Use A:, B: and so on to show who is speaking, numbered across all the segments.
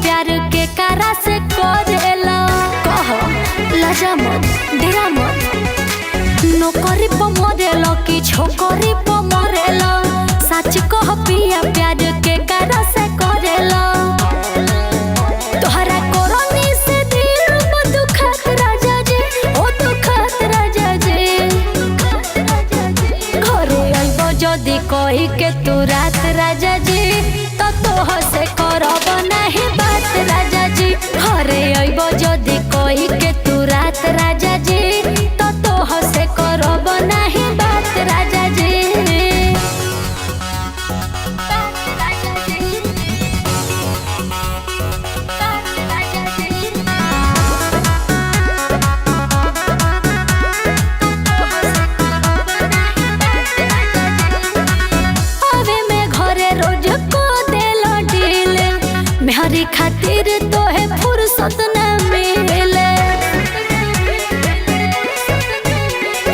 A: प्यार के कारा से करेला कहो लजा मत डेरा मत नौकरी पर मरेला कि छोकरी पर मरेला सच कह पिया प्यार के कारा से करेला तोहरा कोरोनी से दिल में दुखत राजा जी ओ दुखत राजा जी घरे आइबो जदी कहि के तू रात राजा जी तो तोह से करब नहीं बात राजा जी घरे आइबो जदी कहि के तू रात राजा जी तो तोह से करब नहीं बात राजा जी मेहरी खातिर तो है फुर्सत न मिले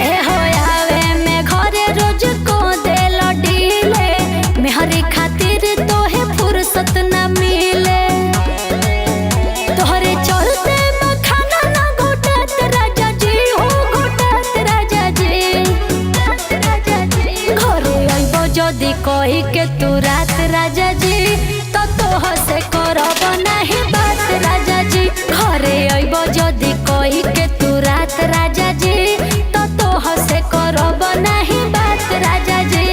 A: ए हो आवे में घरे रोज को देलो डीले मेहरी खातिर तो है फुर्सत न मिले तोहरे चलते में खाना ना घोटत राजा जी हो घोटत राजा जी घरे आइबो जदी कहि के तू रात राजा जी तो तोह से करब नहीं बात राजा जी घरे आइबो जदी कहि के तू रात राजा जी तो तोह से करब नहीं बात राजा जी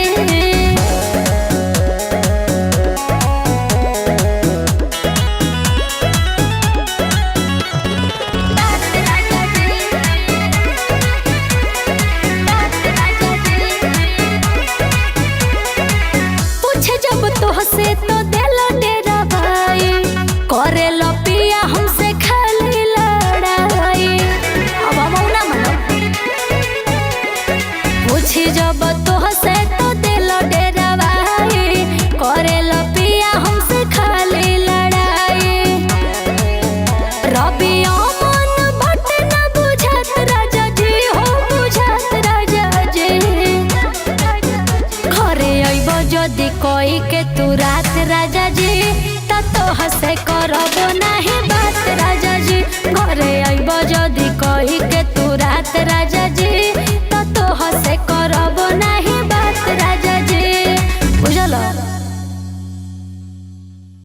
A: पूछे जब तोह से तो देलो डेरा भाई करे लो पिया हमसे खाली लड़ाई अब हम ना मनो पूछी जब तोह से तो देलो डेरा भाई करे लो पिया हमसे खाली लड़ाई रबी मन बट ना बुझत राजा जी हो बुझत राजा जी घरे आइबो जदी कहि के तू रात राजा जी तो तोह से करब ना